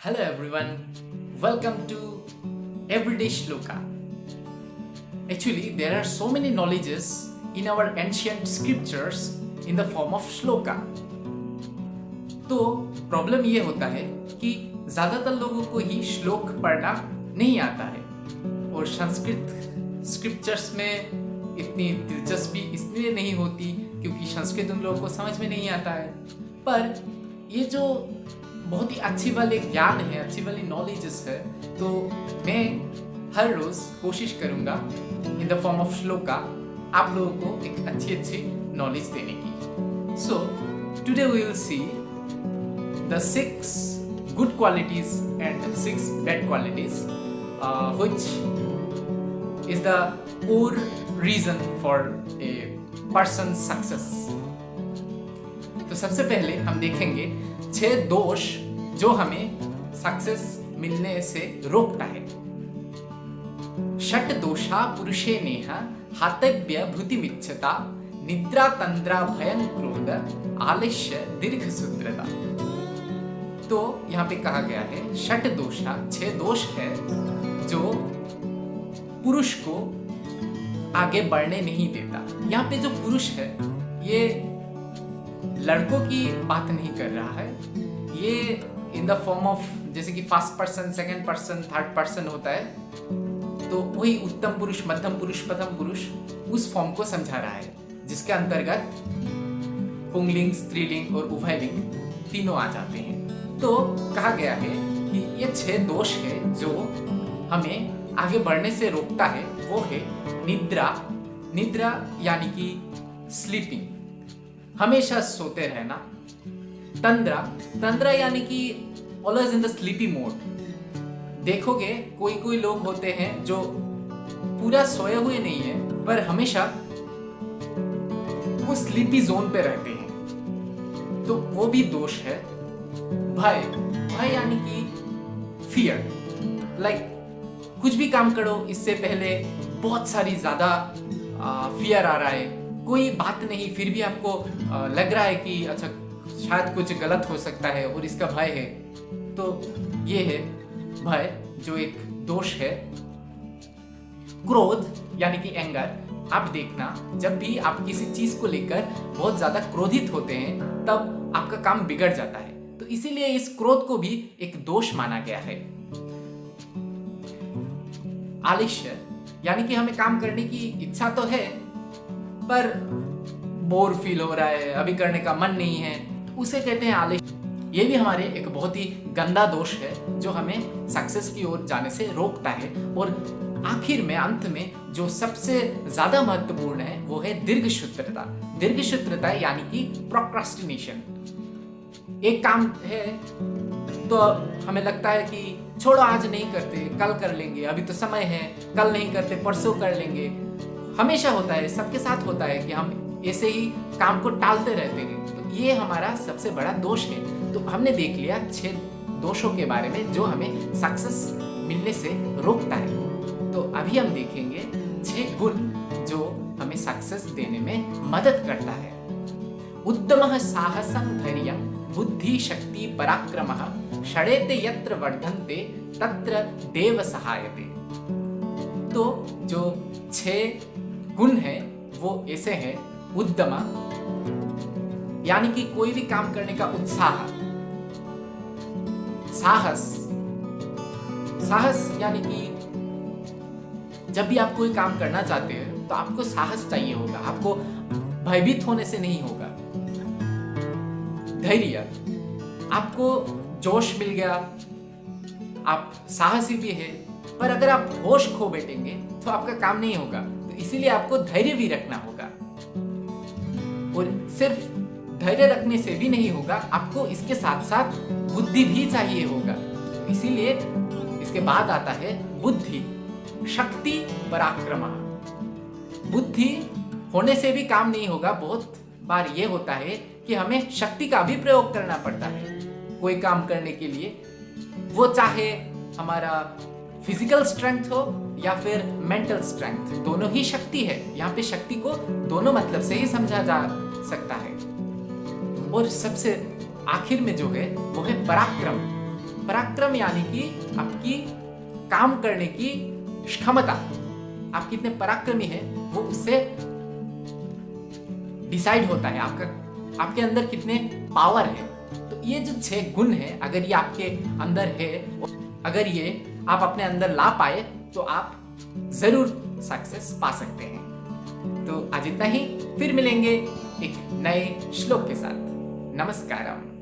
Hello everyone, welcome to Everyday Shloka. Actually, there are so many knowledges in our ancient scriptures in the form of shloka. तो problem ये होता है कि ज़्यादातर लोगों को ही श्लोक पढ़ना नहीं आता है और संस्कृत स्क्रिप्चर्स में इतनी दिलचस्पी इसलिए नहीं होती क्योंकि संस्कृत उन लोगों को समझ में नहीं आता है। पर ये जो बहुत ही अच्छी वाली ज्ञान है, अच्छी वाली नॉलेजेस है, तो मैं हर रोज़ कोशिश करूँगा in the form of shloka आप लोगों को एक अच्छी नॉलेज देने की। So today we will see the 6 good qualities and 6 bad qualities which is the core reason for a person's success. तो सबसे पहले हम देखेंगे 6 दोष जो हमें सक्सेस मिलने से रोकता है। षट दोषा पुरुषे नेह हातव्य भूतिमिच्छता निद्रा तंद्रा भयं क्रोध आलस्य दीर्घ सूत्रता। तो यहाँ पे कहा गया है षट दोषा 6 दोष है जो पुरुष को आगे बढ़ने नहीं देता। यहाँ पे जो पुरुष है ये लड़कों की बात नहीं कर रहा है, ये इन द फॉर्म ऑफ जैसे कि first person, second person, third person होता है, तो वही उत्तम पुरुष, मध्यम पुरुष, प्रथम पुरुष उस फॉर्म को समझा रहा है जिसके अंतर्गत पुंगलिंग, स्त्रीलिंग और उभयलिंग तीनों आ जाते हैं। तो कहा गया है कि ये 6 दोष है जो हमें आगे बढ़ने से रोकता है। वो है निद्रा, निद्रा यानी कि स्लीपिंग, हमेशा सोते रहना। तंद्रा, तंद्रा यानी कि always in the sleepy mode. देखोगे कोई लोग होते हैं जो पूरा सोए हुए नहीं है पर हमेशा वो स्लीपी जोन पे रहते हैं, तो वो भी दोष है। भय, भय यानी कि फियर, लाइक कुछ भी काम करो इससे पहले बहुत सारी ज्यादा फियर आ रहा है। कोई बात नहीं फिर भी आपको लग रहा है कि अच्छा शायद कुछ गलत हो सकता है और इसका भय है, तो ये है भय जो एक दोष है। क्रोध यानी कि एंगर, आप देखना जब भी आप किसी चीज को लेकर बहुत ज्यादा क्रोधित होते हैं तब आपका काम बिगड़ जाता है, तो इसीलिए इस क्रोध को भी एक दोष माना गया है। आलस्य यानी कि हमें काम करने की इच्छा तो है पर बोर फील हो रहा है, अभी करने का मन नहीं है, तो उसे कहते हैं आलस्य। ये भी हमारे एक बहुत ही गंदा दोष है जो हमें सक्सेस की ओर जाने से रोकता है। और आखिर में, अंत में जो सबसे ज्यादा महत्वपूर्ण है वो है दीर्घसूत्रता। दीर्घसूत्रता यानी कि प्रोक्रास्टिनेशन। एक काम है तो हमें लगता है कि छोड़ो आज नहीं करते, कल कर लेंगे, अभी तो समय है, कल नहीं करते परसों कर लेंगे। हमेशा होता है, सबके साथ होता है कि हम ऐसे ही काम को टालते रहते हैं, तो ये हमारा सबसे बड़ा दोष है। तो हमने देख लिया 6 दोषों के बारे में जो हमें सक्सेस मिलने से रोकता है। तो अभी हम देखेंगे 6 गुण जो हमें सक्सेस देने में मदद करता है। उद्यमः साहसं धैर्यं बुद्धि शक्ति पराक्रमः षडेते यत्र वर्धन्ते तत्र देव सहायते। तो जो 6 गुण है वो ऐसे हैं। उद्यम यानी कि कोई भी काम करने का उत्साह। साहस, साहस यानी कि जब भी आप कोई काम करना चाहते हैं तो आपको साहस चाहिए होगा, आपको भयभीत होने से नहीं होगा। धैर्य, आपको जोश मिल गया, आप साहसी भी है, पर अगर आप होश खो बैठेंगे तो आपका काम नहीं होगा, तो इसीलिए आपको धैर्य भी रखना होगा। और सिर्फ धैर्य रखने से भी नहीं होगा, आपको इसके साथ साथ बुद्धि भी चाहिए होगा। इसीलिए इसके बाद आता है बुद्धि, शक्ति, पराक्रम। बुद्धि होने से भी काम नहीं होगा, बहुत बार ये होता है कि हमें शक्ति का भी प्रयोग करना पड़ता है कोई काम करने के लिए, वो चाहे हमारा फिजिकल स्ट्रेंथ हो या फिर मेंटल स्ट्रेंथ, दोनों ही शक्ति है। यहाँ पे शक्ति को दोनों मतलब से ही समझा जा सकता है। और सबसे आखिर में जो है वो है पराक्रम। पराक्रम यानी कि आपकी काम करने की क्षमता, आप कितने पराक्रमी हैं वो उससे डिसाइड होता है, आपके अंदर कितने पावर है। तो ये जो 6 गुण है, अगर ये आपके अंदर है, अगर ये आप अपने अंदर ला पाए तो आप जरूर सक्सेस पा सकते हैं। तो आज इतना ही, फिर मिलेंगे एक नए श्लोक के साथ। नमस्कारम।